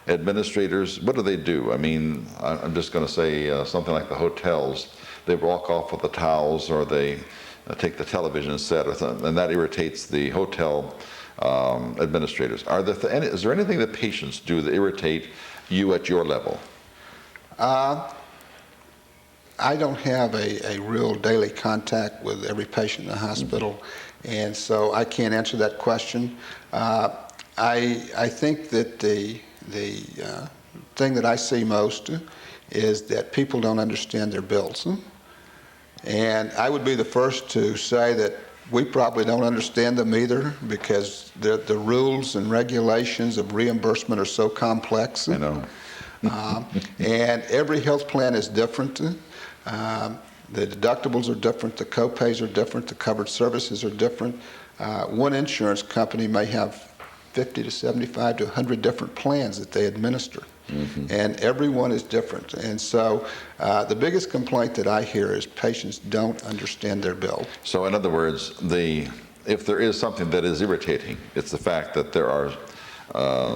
administrators? What do they do? I mean, I'm just going to say something like the hotels. They walk off with the towels, or they take the television set, and that irritates the hotel administrators. Is there anything that patients do that irritate you at your level? I don't have a real daily contact with every patient in the hospital, and so I can't answer that question. I think that the thing that I see most is that people don't understand their bills. And I would be the first to say that we probably don't understand them either, because the rules and regulations of reimbursement are so complex. I know. And every health plan is different. The deductibles are different, the co-pays are different, the covered services are different. One insurance company may have 50 to 75 to 100 different plans that they administer. And every one is different. And so the biggest complaint that I hear is patients don't understand their bill. So in other words, if there is something that is irritating, it's the fact that there are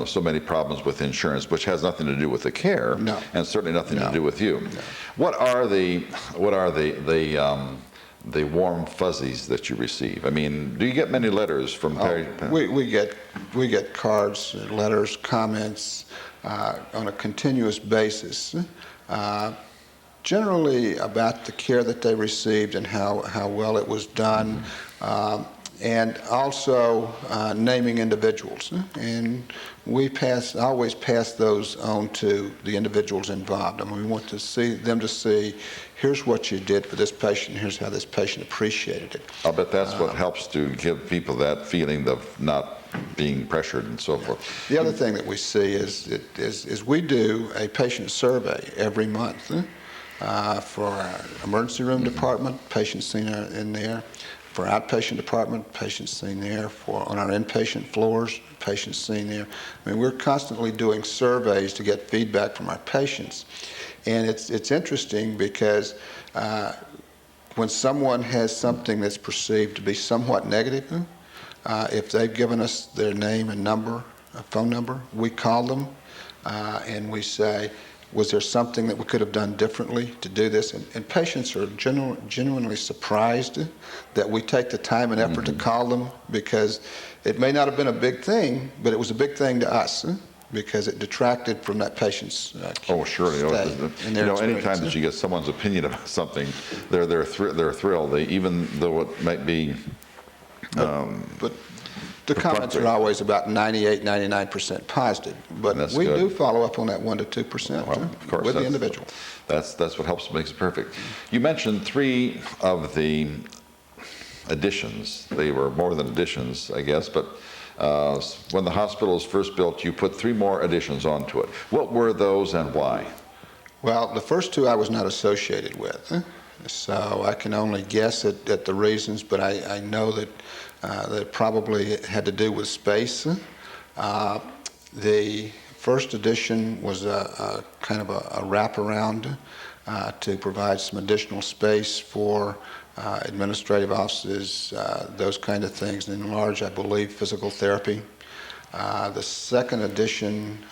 so many problems with insurance, which has nothing to do with the care, and certainly nothing to do with you. No. What are the warm fuzzies that you receive? I mean, do you get many letters from parents? We get cards, letters, comments on a continuous basis, generally about the care that they received and how well it was done. And also naming individuals. And we always pass those on to the individuals involved. I mean, we want to see them to see, here's what you did for this patient, here's how this patient appreciated it. I'll bet that's what helps to give people that feeling of not being pressured and so forth. The other thing that we see is we do a patient survey every month for our emergency room department, patients seen in there. For outpatient department, patients seen there. On our inpatient floors, patients seen there. I mean, we're constantly doing surveys to get feedback from our patients. And it's interesting because when someone has something that's perceived to be somewhat negative, if they've given us their name and number, a phone number, we call them and we say, was there something that we could have done differently to do this? And patients are genuinely surprised that we take the time and effort to call them, because it may not have been a big thing, but it was a big thing to us because it detracted from that patient's oh, surely. Anytime that you get someone's opinion about something, they're thrilled. Even though it might be. But the comments are always about 98, 99% positive, but we do follow up on that 1 to 2% of course, with the individual. That's what helps makes it perfect. You mentioned 3 of the additions. They were more than additions, I guess, but when the hospital was first built, you put 3 more additions onto it. What were those and why? Well, the first 2 I was not associated with, so I can only guess at the reasons, but I know that it probably had to do with space. The first edition was a kind of a wraparound to provide some additional space for administrative offices, those kind of things, and enlarge, I believe, physical therapy. The second edition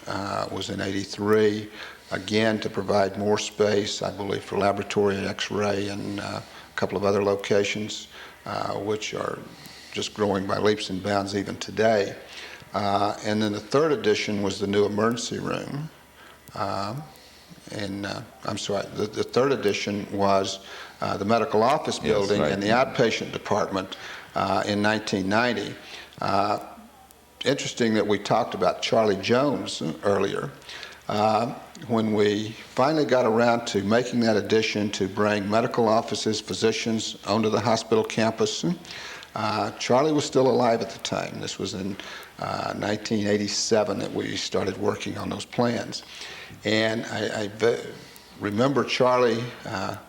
was in '83, again to provide more space, I believe, for laboratory and X-ray and a couple of other locations, which are just growing by leaps and bounds even today. And then the third edition was the new emergency room. I'm sorry, the third edition was the medical office building, yes, right, and the outpatient department in 1990. Interesting that we talked about Charlie Jones earlier. When we finally got around to making that addition to bring medical offices, physicians onto the hospital campus, Charlie was still alive at the time. This was in 1987 that we started working on those plans. And I remember Charlie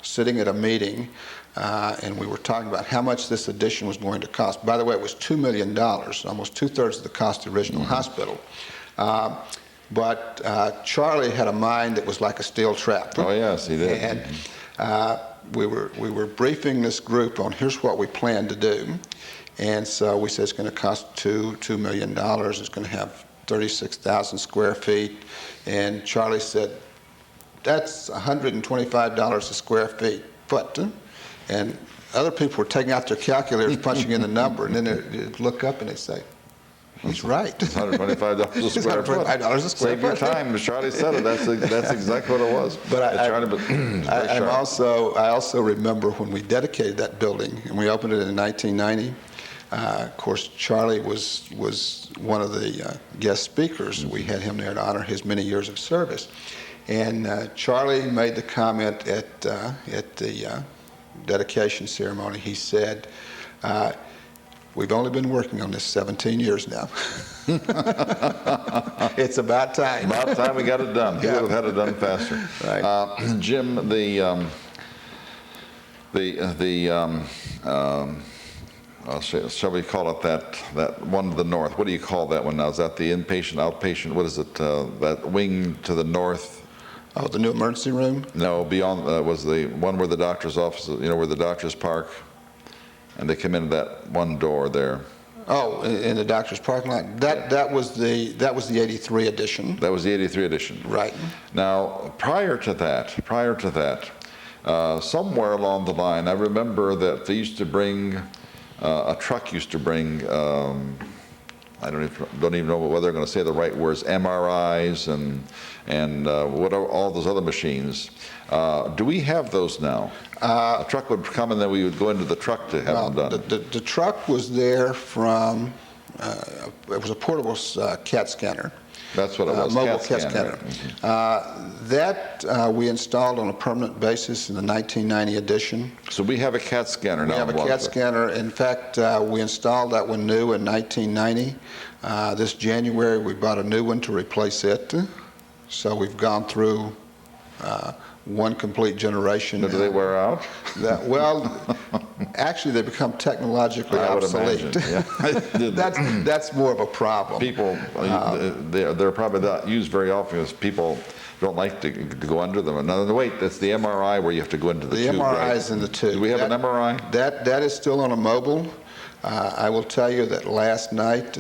sitting at a meeting, and we were talking about how much this addition was going to cost. By the way, it was $2 million, almost two-thirds of the cost of the original hospital. But Charlie had a mind that was like a steel trap. Oh, yes, he did. And we were briefing this group on here's what we plan to do. And so we said it's going to cost $2 million. It's going to have 36,000 square feet. And Charlie said, that's $125 a square foot. And other people were taking out their calculators, punching in the number, and then they'd look up and they'd say, he's right. It's $125 a square foot. $125 a square Save your foot. time. As Charlie said it, that's exactly what it was. But I also remember when we dedicated that building, and we opened it in 1990. Of course, Charlie was one of the guest speakers. We had him there to honor his many years of service. And Charlie made the comment at the dedication ceremony. He said, we've only been working on this 17 years now. It's about time. About time we got it done. He would have had it done faster. Right. Jim, shall we call it that one to the north? What do you call that one now? Is that the inpatient, outpatient? What is it? That wing to the north? Oh, the new emergency room? No, beyond was the one where the doctor's office, where the doctors park, and they come into that one door there. Oh, in the doctor's parking lot. That was the '83 edition. That was the '83 edition. Right. Now, prior to that, somewhere along the line, I remember that they used to bring a truck used to bring. I don't even know whether I'm going to say the right words. MRIs and what are all those other machines? Do we have those now? A truck would come and then we would go into the truck to have them done. The truck was there from. It was a portable CAT scanner. That's what it was. Mobile CAT scanner. That we installed on a permanent basis in the 1990 edition. So we have a CAT scanner now. We have a CAT scanner. In fact, we installed that one new in 1990. This January, we bought a new one to replace it. So we've gone through one complete generation. Do they wear out? Actually, they become technologically obsolete. Yeah. That's more of a problem. People, they're probably not used very often because people don't like to go under them. Now, wait, that's the MRI where you have to go into the tube, MRI right? is in the tube. Do we have an MRI? That is still on a mobile. I will tell you that last night,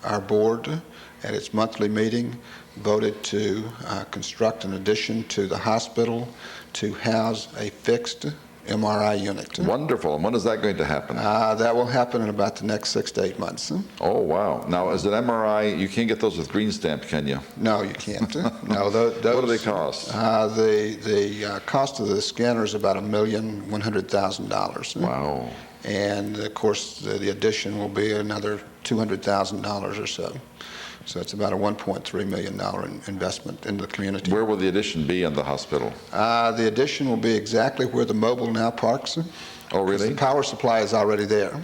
our board, at its monthly meeting, voted to construct an addition to the hospital to house a fixed MRI unit. Wonderful. And when is that going to happen? That will happen in about the next 6 to 8 months. Oh, wow. Now, as an MRI, you can't get those with green stamp, can you? No, you can't. No, what do they cost? The cost of the scanner is about $1,100,000. Wow. And, of course, the addition will be another $200,000 or so. So it's about a $1.3 million investment in the community. Where will the addition be in the hospital? The addition will be exactly where the mobile now parks. Oh, really? The power supply is already there.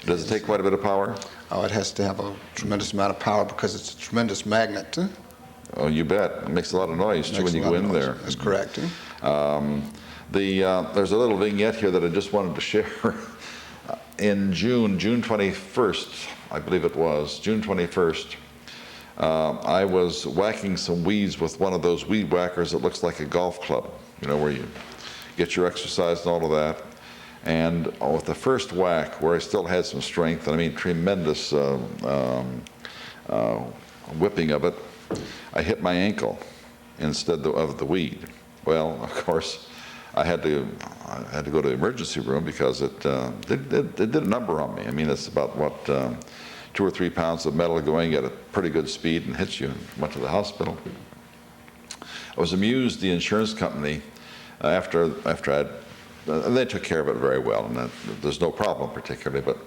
Does it take quite a bit of power? Oh, it has to have a tremendous amount of power because it's a tremendous magnet. Oh, you bet. It makes a lot of noise, too, when you go in there. That's correct. There's a little vignette here that I just wanted to share. In June 21st, I believe it was, June 21st, I was whacking some weeds with one of those weed whackers that looks like a golf club, you know, where you get your exercise and all of that. And with the first whack, where I still had some strength, and I mean tremendous whipping of it, I hit my ankle instead of the weed. Well, of course, I had to go to the emergency room because it did a number on me. I mean, it's about, what, 2 or 3 pounds of metal going at a pretty good speed and hits you, and went to the hospital. I was amused, the insurance company, after they took care of it very well, and there's no problem particularly, but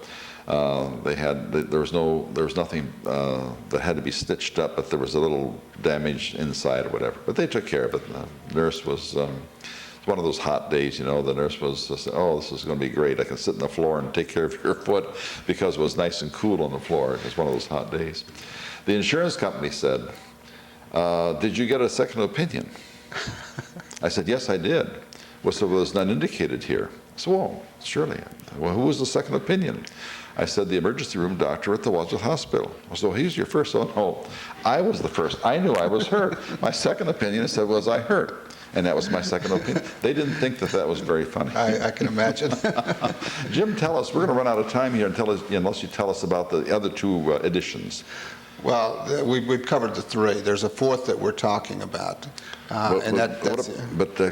there was nothing that had to be stitched up, but there was a little damage inside or whatever. But they took care of it. The nurse was, it's one of those hot days, you know, the nurse was just, oh, this is going to be great. I can sit on the floor and take care of your foot, because it was nice and cool on the floor. It was one of those hot days. The insurance company said, did you get a second opinion? I said, yes, I did. Well, so it was none indicated here. So, well, surely. Well, who was the second opinion? I said, the emergency room doctor at the Wadsworth Hospital. So he's your first. Oh, no, I was the first. I knew I was hurt. My second opinion, I said, was I hurt? And that was my second opinion. They didn't think that was very funny. I can imagine. Jim, tell us, we're going to run out of time here unless you tell us about the other 2 editions. Well, we've covered the 3. There's a 4th that we're talking about.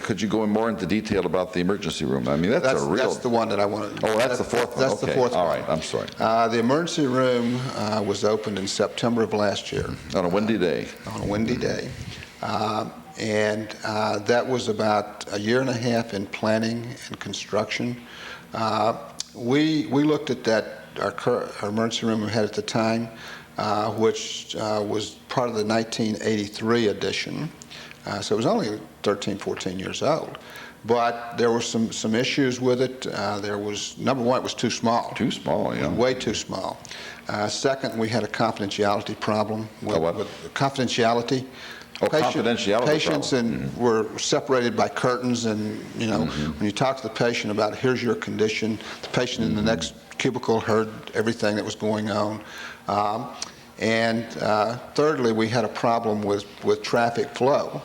Could you go more into detail about the emergency room? I mean, that's the one that I want to. Oh, that's the 4th one. That's the 4th one. All right, I'm sorry. The emergency room was opened in September of last year. On a windy day. On a windy day. And that was about 1.5 years in planning and construction. We looked at that, our emergency room we had at the time, which was part of the 1983 edition. So it was only 13, 14 years old. But there were some issues with it. There was, number one, it was too small. Too small, yeah. Way too small. Second, we had a confidentiality problem. With confidentiality. Oh, confidentiality Patients problem. were separated by curtains, and, you know, when you talk to the patient about, here's your condition, the patient in the next cubicle heard everything that was going on. Thirdly, we had a problem with traffic flow,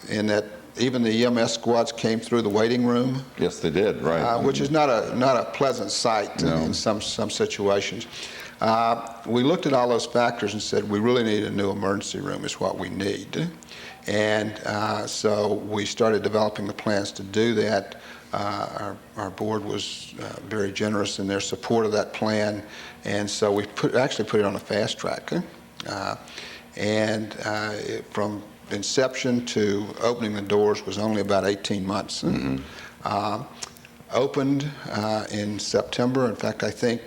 in that even the EMS squads came through the waiting room. Yes, they did, right. Which is not a pleasant sight in some situations. We looked at all those factors and said, we really need a new emergency room is what we need. And so we started developing the plans to do that. Our board was very generous in their support of that plan, and so we actually put it on a fast track. From inception to opening the doors was only about 18 months. Opened in September. In fact, I think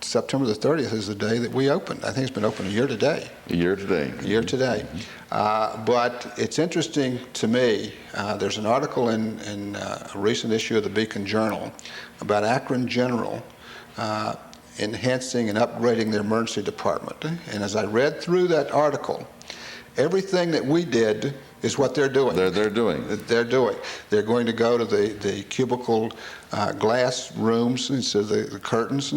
September the 30th is the day that we opened. I think it's been open a year today. A year today. A year today. But it's interesting to me, there's an article in a recent issue of the Beacon Journal about Akron General enhancing and upgrading their emergency department. And as I read through that article, everything that we did is what they're doing. They're doing. They're doing. They're going to go to the cubicle glass rooms instead of the curtains.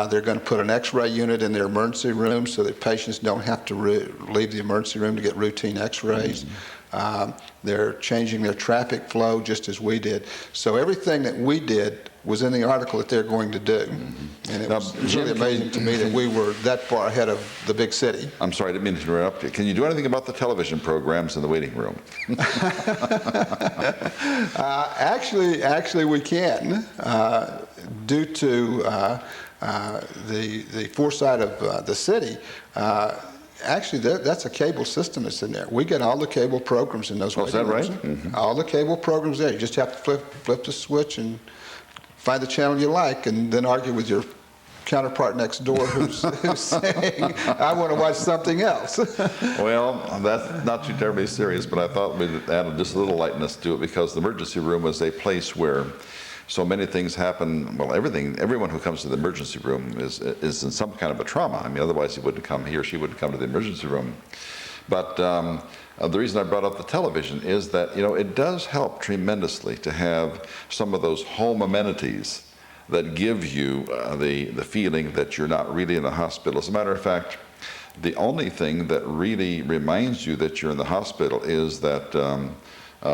They're going to put an X-ray unit in their emergency room so that patients don't have to leave the emergency room to get routine X-rays. They're changing their traffic flow just as we did. So everything that we did was in the article that they're going to do. And it was really amazing to me that we were that far ahead of the big city. I'm sorry, I didn't mean to interrupt you. Can you do anything about the television programs in the waiting room? Actually, we can, due to the foresight of the city. Actually, that's a cable system that's in there. We get all the cable programs in those waiting rooms. Is that right? All the cable programs there. You just have to flip the switch and find the channel you like, and then argue with your counterpart next door who's saying, I want to watch something else. Well, that's not too terribly serious, but I thought we'd add just a little lightness to it, because the emergency room is a place where so many things happen. Well, everyone who comes to the emergency room is in some kind of a trauma. I mean, otherwise he or she wouldn't come to the emergency room. But the reason I brought up the television is that, you know, it does help tremendously to have some of those home amenities that give you the feeling that you're not really in a hospital. As a matter of fact, The only thing that really reminds you that you're in the hospital is that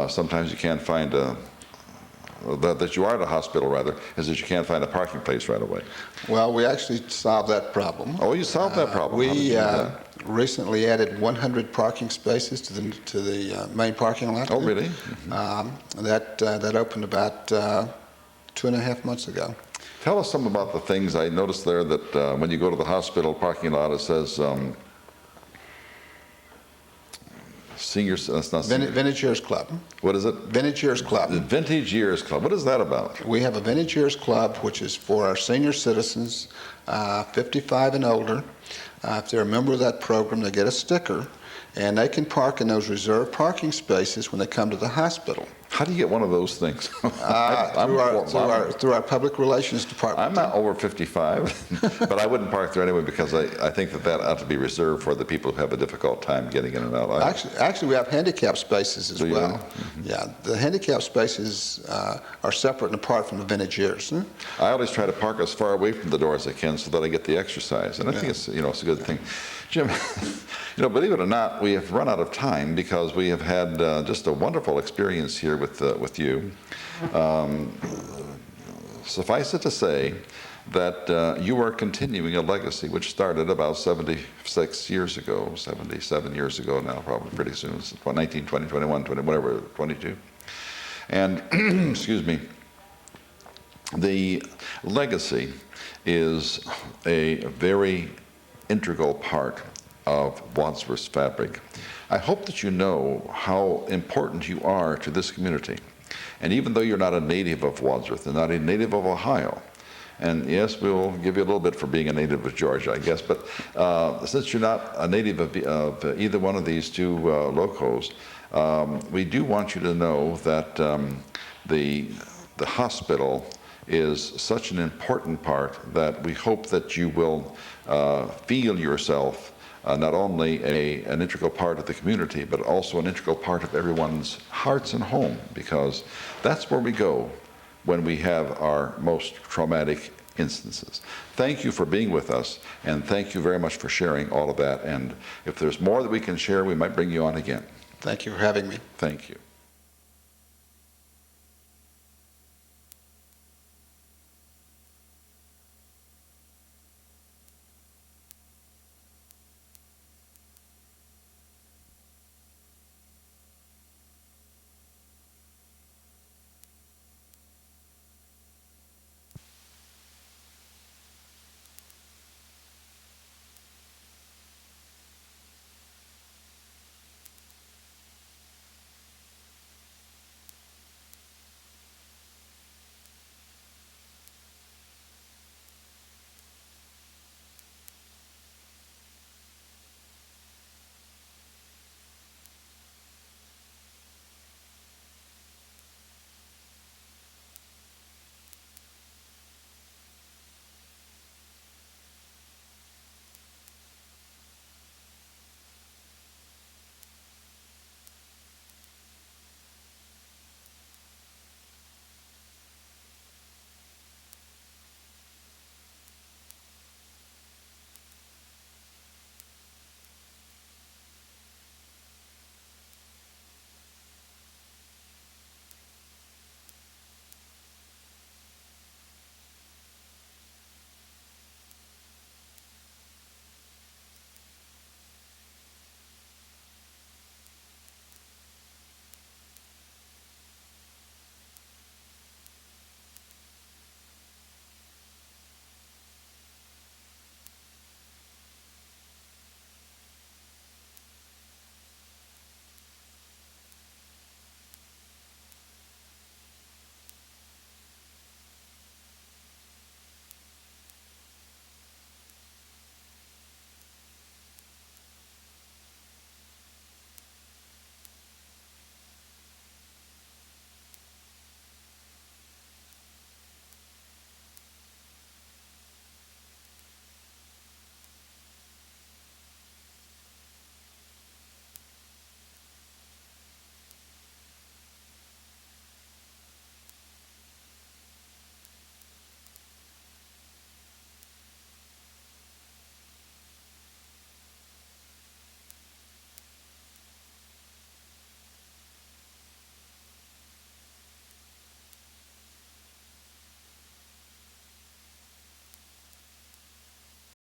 sometimes you can't find that you are at a hospital, rather, is that you can't find a parking place right away. Well, we actually solved that problem. Oh, you solved that problem. How did you We do that? recently added 100 parking spaces to the main parking lot. Oh, really? That opened about 2.5 months ago. Tell us some about the things. I noticed there that when you go to the hospital parking lot, it says seniors, that's not senior. Vintage Years Club. What is it? Vintage Years Club. The Vintage Years Club. What is that about? We have a Vintage Years Club, which is for our senior citizens, 55 and older. If they're a member of that program, they get a sticker, and they can park in those reserved parking spaces when they come to the hospital. How do you get one of those things? Through our public relations department. I'm not over 55, but I wouldn't park there anyway because I think that ought to be reserved for the people who have a difficult time getting in and out. Actually, we have handicap spaces as well. Mm-hmm. Yeah, the handicap spaces are separate and apart from the Vintage Years. I always try to park as far away from the door as I can so that I get the exercise, and I think it's it's a good thing. Jim, believe it or not, we have run out of time because we have had just a wonderful experience here with you. Suffice it to say that you are continuing a legacy which started about 76 years ago, 77 years ago now, probably pretty soon. It's 19, 20, 21, 20, whatever, 22. And, excuse me, the legacy is a very integral part of Wadsworth's fabric. I hope that you know how important you are to this community. And even though you're not a native of Wadsworth and not a native of Ohio, and yes, we'll give you a little bit for being a native of Georgia, I guess, but since you're not a native of either one of these two locos, we do want you to know that the hospital is such an important part that we hope that you will feel yourself not only an integral part of the community, but also an integral part of everyone's hearts and home, because that's where we go when we have our most traumatic instances. Thank you for being with us, and thank you very much for sharing all of that. And if there's more that we can share, we might bring you on again. Thank you for having me. Thank you.